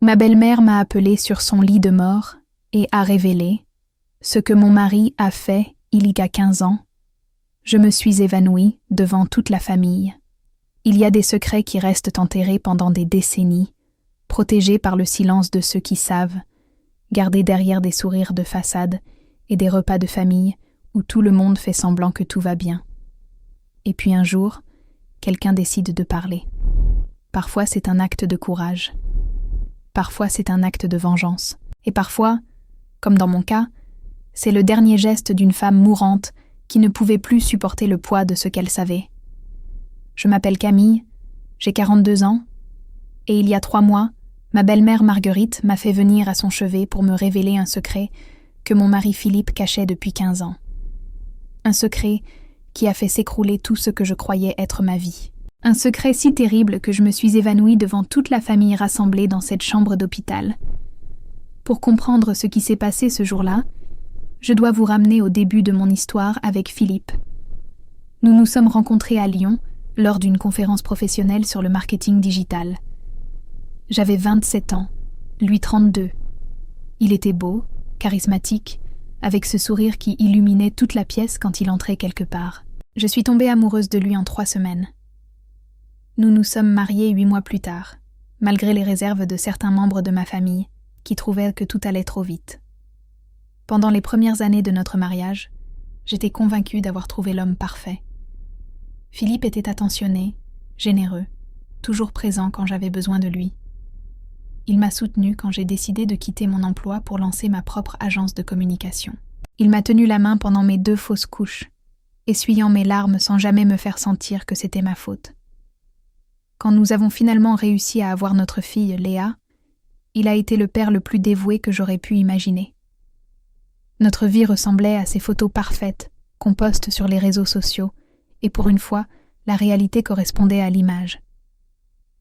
Ma belle-mère m'a appelée sur son lit de mort et a révélé ce que mon mari a fait il y a 15 ans. Je me suis évanouie devant toute la famille. Il y a des secrets qui restent enterrés pendant des décennies, protégés par le silence de ceux qui savent, gardés derrière des sourires de façade et des repas de famille où tout le monde fait semblant que tout va bien. Et puis un jour, quelqu'un décide de parler. Parfois c'est un acte de courage. Parfois c'est un acte de vengeance. Et parfois, comme dans mon cas, c'est le dernier geste d'une femme mourante qui ne pouvait plus supporter le poids de ce qu'elle savait. Je m'appelle Camille, j'ai 42 ans, et il y a 3 mois, ma belle-mère Marguerite m'a fait venir à son chevet pour me révéler un secret que mon mari Philippe cachait depuis 15 ans. Un secret qui a fait s'écrouler tout ce que je croyais être ma vie. Un secret si terrible que je me suis évanouie devant toute la famille rassemblée dans cette chambre d'hôpital. Pour comprendre ce qui s'est passé ce jour-là, je dois vous ramener au début de mon histoire avec Philippe. Nous nous sommes rencontrés à Lyon lors d'une conférence professionnelle sur le marketing digital. J'avais 27 ans, lui 32. Il était beau, charismatique, avec ce sourire qui illuminait toute la pièce quand il entrait quelque part. Je suis tombée amoureuse de lui en 3 semaines. Nous nous sommes mariés 8 mois plus tard, malgré les réserves de certains membres de ma famille, qui trouvaient que tout allait trop vite. Pendant les premières années de notre mariage, j'étais convaincue d'avoir trouvé l'homme parfait. Philippe était attentionné, généreux, toujours présent quand j'avais besoin de lui. Il m'a soutenue quand j'ai décidé de quitter mon emploi pour lancer ma propre agence de communication. Il m'a tenu la main pendant mes 2 fausses couches, essuyant mes larmes sans jamais me faire sentir que c'était ma faute. Quand nous avons finalement réussi à avoir notre fille, Léa, il a été le père le plus dévoué que j'aurais pu imaginer. Notre vie ressemblait à ces photos parfaites qu'on poste sur les réseaux sociaux, et pour une fois, la réalité correspondait à l'image.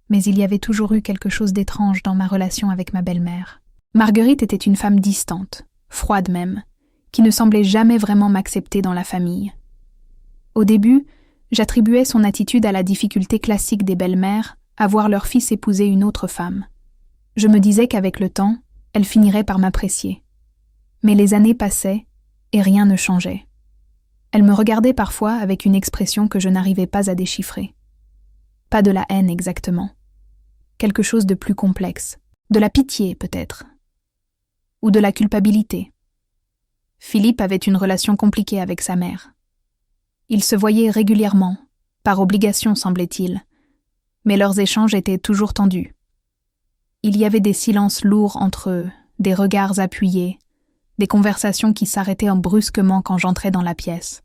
Mais il y avait toujours eu quelque chose d'étrange dans ma relation avec ma belle-mère. Marguerite était une femme distante, froide même, qui ne semblait jamais vraiment m'accepter dans la famille. Au début, j'attribuais son attitude à la difficulté classique des belles-mères à voir leur fils épouser une autre femme. Je me disais qu'avec le temps, elle finirait par m'apprécier. Mais les années passaient et rien ne changeait. Elle me regardait parfois avec une expression que je n'arrivais pas à déchiffrer. Pas de la haine exactement. Quelque chose de plus complexe. De la pitié peut-être. Ou de la culpabilité. Philippe avait une relation compliquée avec sa mère. Ils se voyaient régulièrement, par obligation semblait-il, mais leurs échanges étaient toujours tendus. Il y avait des silences lourds entre eux, des regards appuyés, des conversations qui s'arrêtaient brusquement quand j'entrais dans la pièce.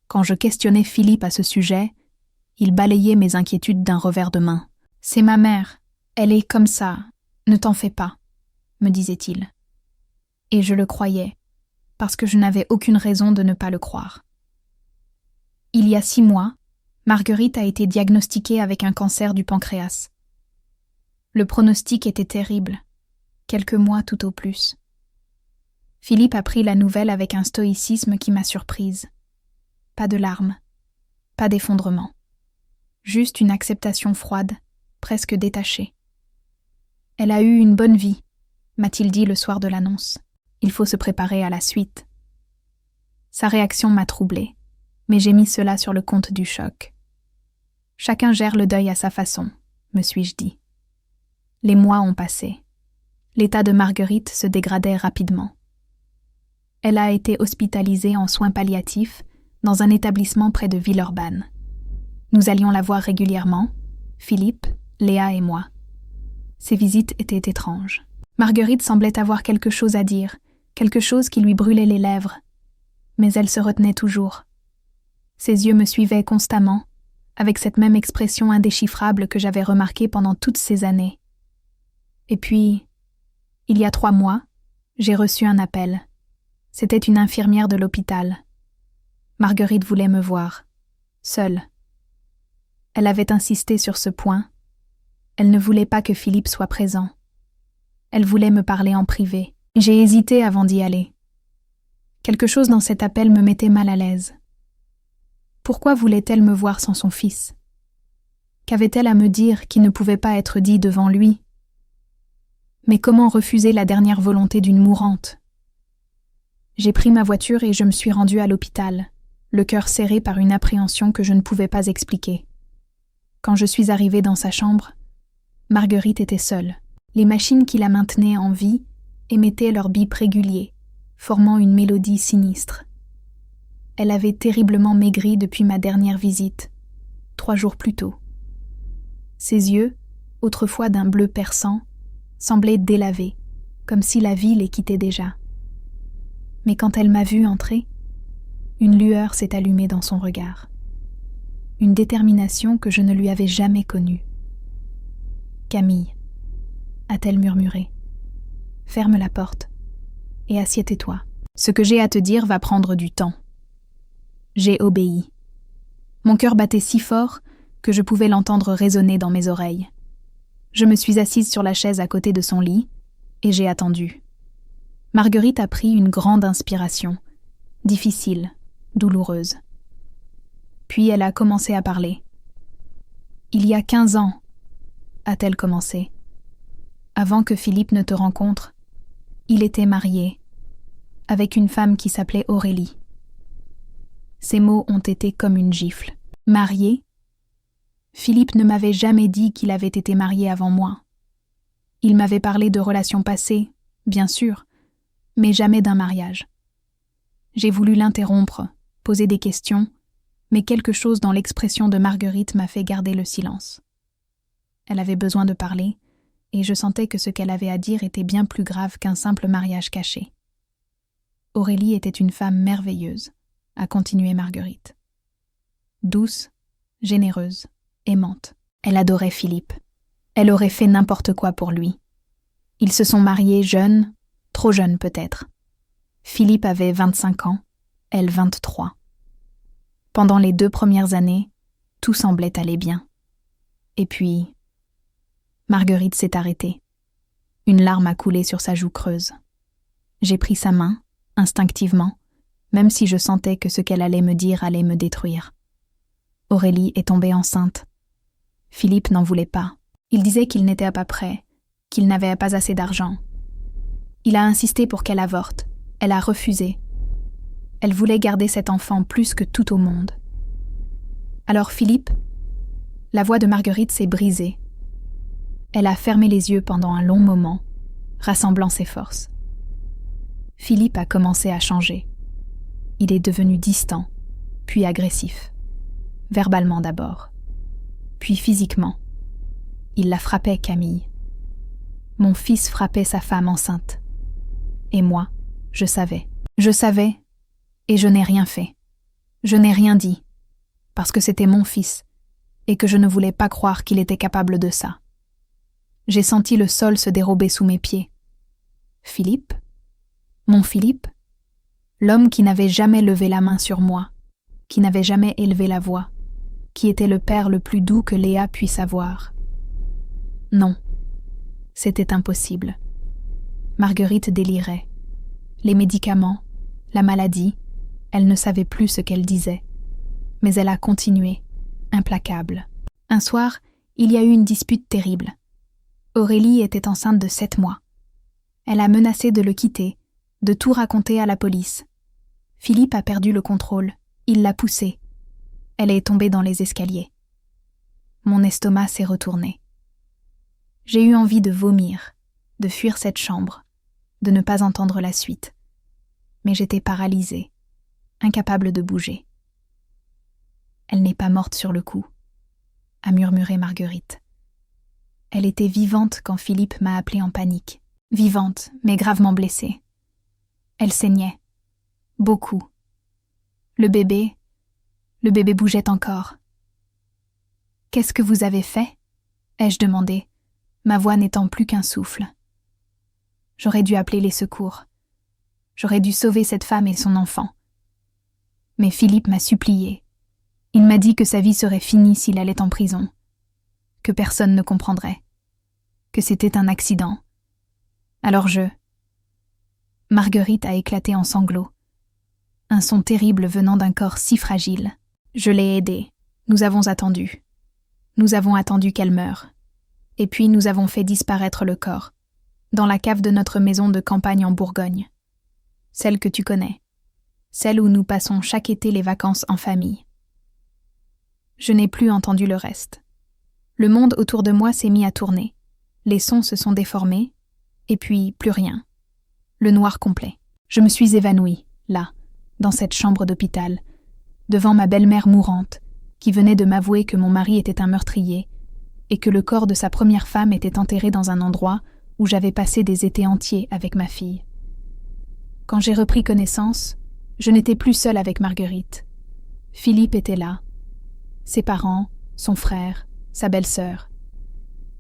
Quand je questionnais Philippe à ce sujet, il balayait mes inquiétudes d'un revers de main. « C'est ma mère, elle est comme ça, ne t'en fais pas », me disait-il. Et je le croyais, parce que je n'avais aucune raison de ne pas le croire. Il y a 6 mois, Marguerite a été diagnostiquée avec un cancer du pancréas. Le pronostic était terrible, quelques mois tout au plus. Philippe a pris la nouvelle avec un stoïcisme qui m'a surprise. Pas de larmes, pas d'effondrement. Juste une acceptation froide, presque détachée. « Elle a eu une bonne vie », m'a-t-il dit le soir de l'annonce. Il faut se préparer à la suite. Sa réaction m'a troublée, mais j'ai mis cela sur le compte du choc. Chacun gère le deuil à sa façon, me suis-je dit. Les mois ont passé. L'état de Marguerite se dégradait rapidement. Elle a été hospitalisée en soins palliatifs dans un établissement près de Villeurbanne. Nous allions la voir régulièrement, Philippe, Léa et moi. Ces visites étaient étranges. Marguerite semblait avoir quelque chose à dire, quelque chose qui lui brûlait les lèvres. Mais elle se retenait toujours. Ses yeux me suivaient constamment, avec cette même expression indéchiffrable que j'avais remarquée pendant toutes ces années. Et puis, il y a 3 mois, j'ai reçu un appel. C'était une infirmière de l'hôpital. Marguerite voulait me voir, seule. Elle avait insisté sur ce point. Elle ne voulait pas que Philippe soit présent. Elle voulait me parler en privé. J'ai hésité avant d'y aller. Quelque chose dans cet appel me mettait mal à l'aise. Pourquoi voulait-elle me voir sans son fils? Qu'avait-elle à me dire qui ne pouvait pas être dit devant lui? Mais comment refuser la dernière volonté d'une mourante? J'ai pris ma voiture et je me suis rendue à l'hôpital, le cœur serré par une appréhension que je ne pouvais pas expliquer. Quand je suis arrivée dans sa chambre, Marguerite était seule. Les machines qui la maintenaient en vie émettaient leur bip régulier, formant une mélodie sinistre. Elle avait terriblement maigri depuis ma dernière visite, 3 jours plus tôt. Ses yeux, autrefois d'un bleu perçant, semblaient délavés, comme si la vie les quittait déjà. Mais quand elle m'a vue entrer, une lueur s'est allumée dans son regard. Une détermination que je ne lui avais jamais connue. « Camille, a-t-elle murmuré, ferme la porte et assieds-toi. Ce que j'ai à te dire va prendre du temps. » J'ai obéi. Mon cœur battait si fort que je pouvais l'entendre résonner dans mes oreilles. Je me suis assise sur la chaise à côté de son lit et j'ai attendu. Marguerite a pris une grande inspiration, difficile, douloureuse. Puis elle a commencé à parler. « Il y a 15 ans, a-t-elle commencé. Avant que Philippe ne te rencontre, il était marié, avec une femme qui s'appelait Aurélie. » Ces mots ont été comme une gifle. Marié? Philippe ne m'avait jamais dit qu'il avait été marié avant moi. Il m'avait parlé de relations passées, bien sûr, mais jamais d'un mariage. J'ai voulu l'interrompre, poser des questions, mais quelque chose dans l'expression de Marguerite m'a fait garder le silence. Elle avait besoin de parler, et je sentais que ce qu'elle avait à dire était bien plus grave qu'un simple mariage caché. Aurélie était une femme merveilleuse, a continué Marguerite. Douce, généreuse, aimante. Elle adorait Philippe. Elle aurait fait n'importe quoi pour lui. Ils se sont mariés jeunes, trop jeunes peut-être. Philippe avait 25 ans, elle 23. Pendant les 2 premières années, tout semblait aller bien. Et puis, Marguerite s'est arrêtée. Une larme a coulé sur sa joue creuse. J'ai pris sa main, instinctivement, même si je sentais que ce qu'elle allait me dire allait me détruire. Aurélie est tombée enceinte. Philippe n'en voulait pas. Il disait qu'il n'était pas prêt, qu'il n'avait pas assez d'argent. Il a insisté pour qu'elle avorte. Elle a refusé. Elle voulait garder cet enfant plus que tout au monde. Alors Philippe, la voix de Marguerite s'est brisée. Elle a fermé les yeux pendant un long moment, rassemblant ses forces. Philippe a commencé à changer. Il est devenu distant, puis agressif. Verbalement d'abord, puis physiquement. Il la frappait, Camille. Mon fils frappait sa femme enceinte. Et moi, je savais. Je savais, et je n'ai rien fait. Je n'ai rien dit, parce que c'était mon fils, et que je ne voulais pas croire qu'il était capable de ça. J'ai senti le sol se dérober sous mes pieds. Philippe? Mon Philippe? L'homme qui n'avait jamais levé la main sur moi, qui n'avait jamais élevé la voix, qui était le père le plus doux que Léa puisse avoir. Non, c'était impossible. Marguerite délirait. Les médicaments, la maladie, elle ne savait plus ce qu'elle disait. Mais elle a continué, implacable. Un soir, il y a eu une dispute terrible. Aurélie était enceinte de 7 mois. Elle a menacé de le quitter, de tout raconter à la police. Philippe a perdu le contrôle. Il l'a poussée. Elle est tombée dans les escaliers. Mon estomac s'est retourné. J'ai eu envie de vomir, de fuir cette chambre, de ne pas entendre la suite. Mais j'étais paralysée, incapable de bouger. « Elle n'est pas morte sur le coup », a murmuré Marguerite. Elle était vivante quand Philippe m'a appelée en panique. Vivante, mais gravement blessée. Elle saignait. Beaucoup. Le bébé bougeait encore. « Qu'est-ce que vous avez fait ?» ai-je demandé, ma voix n'étant plus qu'un souffle. J'aurais dû appeler les secours. J'aurais dû sauver cette femme et son enfant. Mais Philippe m'a supplié. Il m'a dit que sa vie serait finie s'il allait en prison, que personne ne comprendrait, que c'était un accident. Alors Marguerite a éclaté en sanglots. Un son terrible venant d'un corps si fragile. Je l'ai aidée. Nous avons attendu. Nous avons attendu qu'elle meure. Et puis nous avons fait disparaître le corps. dans la cave de notre maison de campagne en Bourgogne. Celle que tu connais. Celle où nous passons chaque été les vacances en famille. Je n'ai plus entendu le reste. Le monde autour de moi s'est mis à tourner. Les sons se sont déformés, et puis plus rien. Le noir complet. Je me suis évanouie, là, dans cette chambre d'hôpital, devant ma belle-mère mourante, qui venait de m'avouer que mon mari était un meurtrier, et que le corps de sa première femme était enterré dans un endroit où j'avais passé des étés entiers avec ma fille. Quand j'ai repris connaissance, je n'étais plus seule avec Marguerite. Philippe était là. Ses parents, son frère, sa belle-sœur.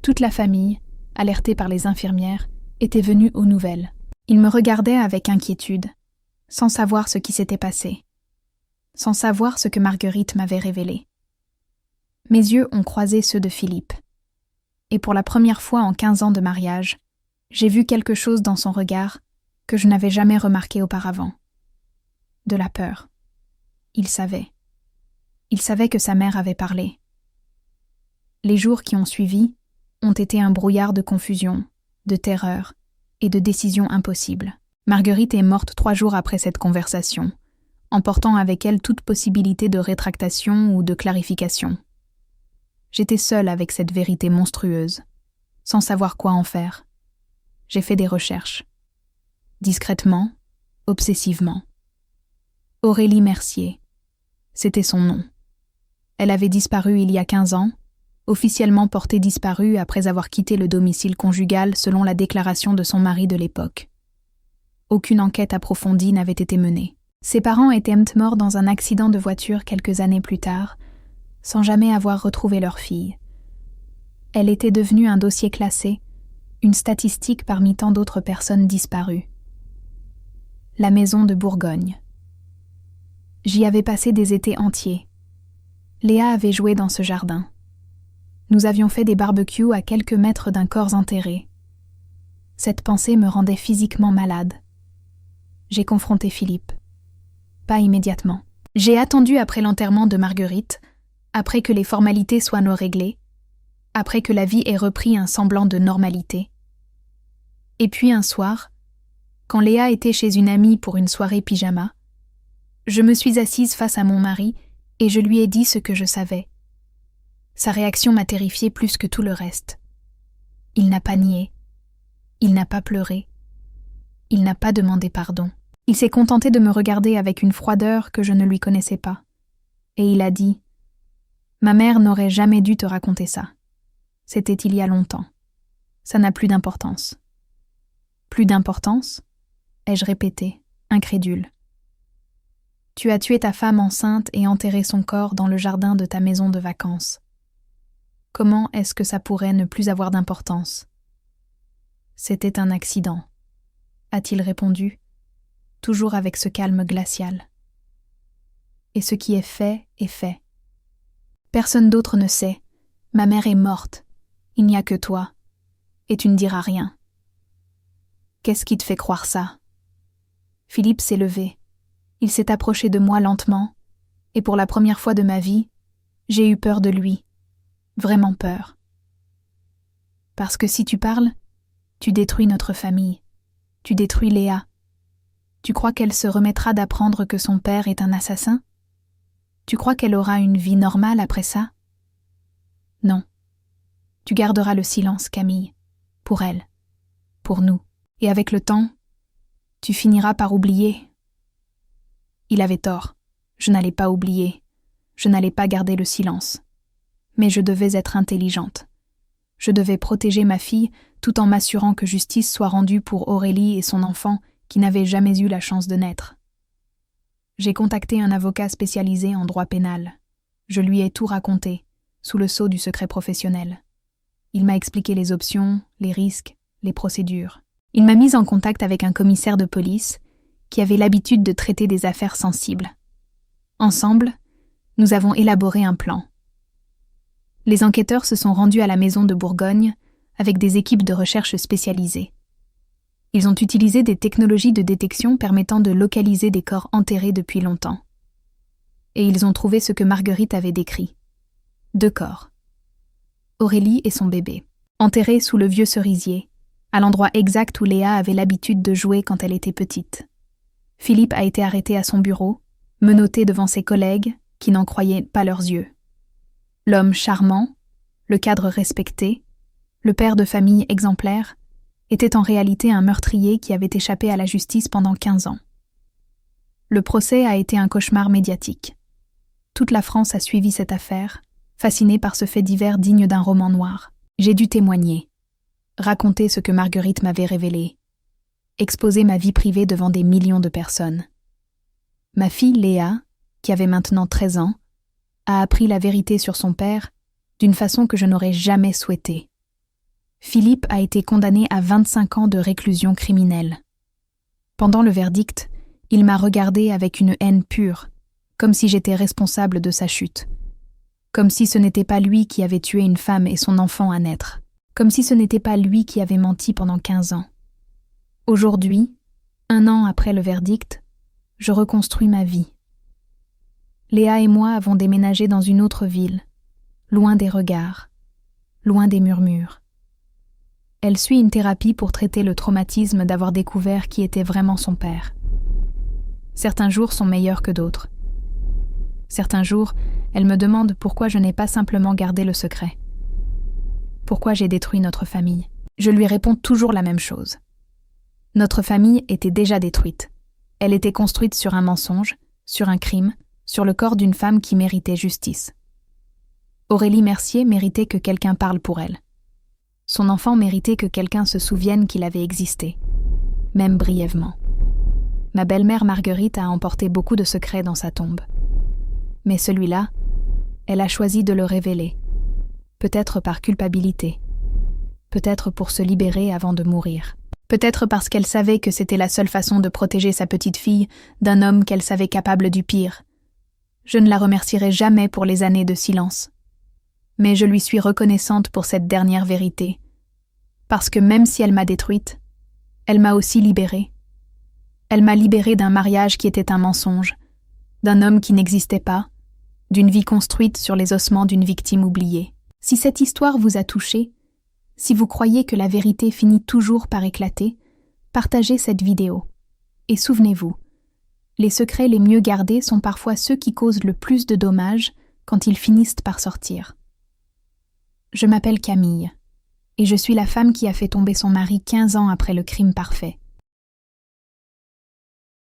Toute la famille, alertée par les infirmières, était venue aux nouvelles. Ils me regardaient avec inquiétude, sans savoir ce qui s'était passé, sans savoir ce que Marguerite m'avait révélé. Mes yeux ont croisé ceux de Philippe. Et pour la première fois en 15 ans de mariage, j'ai vu quelque chose dans son regard que je n'avais jamais remarqué auparavant. De la peur. Il savait. Il savait que sa mère avait parlé. Les jours qui ont suivi ont été un brouillard de confusion, de terreur et de décisions impossibles. Marguerite est morte 3 jours après cette conversation, emportant avec elle toute possibilité de rétractation ou de clarification. J'étais seule avec cette vérité monstrueuse, sans savoir quoi en faire. J'ai fait des recherches. Discrètement, obsessivement. Aurélie Mercier. C'était son nom. Elle avait disparu il y a 15 ans, officiellement portée disparue après avoir quitté le domicile conjugal selon la déclaration de son mari de l'époque. Aucune enquête approfondie n'avait été menée. Ses parents étaient morts dans un accident de voiture quelques années plus tard, sans jamais avoir retrouvé leur fille. Elle était devenue un dossier classé, une statistique parmi tant d'autres personnes disparues. La maison de Bourgogne. J'y avais passé des étés entiers. Léa avait joué dans ce jardin. Nous avions fait des barbecues à quelques mètres d'un corps enterré. Cette pensée me rendait physiquement malade. J'ai confronté Philippe. Pas immédiatement. J'ai attendu après l'enterrement de Marguerite, après que les formalités soient réglées, après que la vie ait repris un semblant de normalité. Et puis un soir, quand Léa était chez une amie pour une soirée pyjama, je me suis assise face à mon mari et je lui ai dit ce que je savais. Sa réaction m'a terrifiée plus que tout le reste. Il n'a pas nié. Il n'a pas pleuré. Il n'a pas demandé pardon. Il s'est contenté de me regarder avec une froideur que je ne lui connaissais pas. Et il a dit « Ma mère n'aurait jamais dû te raconter ça. C'était il y a longtemps. Ça n'a plus d'importance. » Plus d'importance ? Ai-je répété, incrédule. Tu as tué ta femme enceinte et enterré son corps dans le jardin de ta maison de vacances. Comment est-ce que ça pourrait ne plus avoir d'importance ? C'était un accident, a-t-il répondu, toujours avec ce calme glacial. Et ce qui est fait est fait. Personne d'autre ne sait. Ma mère est morte. Il n'y a que toi. Et tu ne diras rien. Qu'est-ce qui te fait croire ça ? Philippe s'est levé. Il s'est approché de moi lentement, et pour la première fois de ma vie, j'ai eu peur de lui. Vraiment peur. Parce que si tu parles, tu détruis notre famille. Tu détruis Léa. Tu crois qu'elle se remettra d'apprendre que son père est un assassin ? Tu crois qu'elle aura une vie normale après ça ? Non. Tu garderas le silence, Camille. Pour elle. Pour nous. Et avec le temps, tu finiras par oublier. Il avait tort. Je n'allais pas oublier. Je n'allais pas garder le silence. Mais je devais être intelligente. Je devais protéger ma fille tout en m'assurant que justice soit rendue pour Aurélie et son enfant qui n'avait jamais eu la chance de naître. J'ai contacté un avocat spécialisé en droit pénal. Je lui ai tout raconté, sous le sceau du secret professionnel. Il m'a expliqué les options, les risques, les procédures. Il m'a mise en contact avec un commissaire de police qui avait l'habitude de traiter des affaires sensibles. Ensemble, nous avons élaboré un plan. Les enquêteurs se sont rendus à la maison de Bourgogne avec des équipes de recherche spécialisées. Ils ont utilisé des technologies de détection permettant de localiser des corps enterrés depuis longtemps. Et ils ont trouvé ce que Marguerite avait décrit. 2 corps. Aurélie et son bébé, enterrés sous le vieux cerisier, à l'endroit exact où Léa avait l'habitude de jouer quand elle était petite. Philippe a été arrêté à son bureau, menotté devant ses collègues qui n'en croyaient pas leurs yeux. L'homme charmant, le cadre respecté, le père de famille exemplaire, était en réalité un meurtrier qui avait échappé à la justice pendant 15 ans. Le procès a été un cauchemar médiatique. Toute la France a suivi cette affaire, fascinée par ce fait divers digne d'un roman noir. J'ai dû témoigner, raconter ce que Marguerite m'avait révélé, exposer ma vie privée devant des millions de personnes. Ma fille Léa, qui avait maintenant 13 ans, a appris la vérité sur son père d'une façon que je n'aurais jamais souhaitée. Philippe a été condamné à 25 ans de réclusion criminelle. Pendant le verdict, il m'a regardée avec une haine pure, comme si j'étais responsable de sa chute. Comme si ce n'était pas lui qui avait tué une femme et son enfant à naître. Comme si ce n'était pas lui qui avait menti pendant 15 ans. Aujourd'hui, 1 an après le verdict, je reconstruis ma vie. Léa et moi avons déménagé dans une autre ville, loin des regards, loin des murmures. Elle suit une thérapie pour traiter le traumatisme d'avoir découvert qui était vraiment son père. Certains jours sont meilleurs que d'autres. Certains jours, elle me demande pourquoi je n'ai pas simplement gardé le secret. Pourquoi j'ai détruit notre famille. Je lui réponds toujours la même chose. Notre famille était déjà détruite. Elle était construite sur un mensonge, sur un crime, sur le corps d'une femme qui méritait justice. Aurélie Mercier méritait que quelqu'un parle pour elle. Son enfant méritait que quelqu'un se souvienne qu'il avait existé, même brièvement. Ma belle-mère Marguerite a emporté beaucoup de secrets dans sa tombe. Mais celui-là, elle a choisi de le révéler, peut-être par culpabilité, peut-être pour se libérer avant de mourir, peut-être parce qu'elle savait que c'était la seule façon de protéger sa petite fille d'un homme qu'elle savait capable du pire. Je ne la remercierai jamais pour les années de silence. Mais je lui suis reconnaissante pour cette dernière vérité, parce que même si elle m'a détruite, elle m'a aussi libérée. Elle m'a libérée d'un mariage qui était un mensonge, d'un homme qui n'existait pas, d'une vie construite sur les ossements d'une victime oubliée. Si cette histoire vous a touché, si vous croyez que la vérité finit toujours par éclater, partagez cette vidéo. Et souvenez-vous, les secrets les mieux gardés sont parfois ceux qui causent le plus de dommages quand ils finissent par sortir. Je m'appelle Camille, et je suis la femme qui a fait tomber son mari 15 ans après le crime parfait.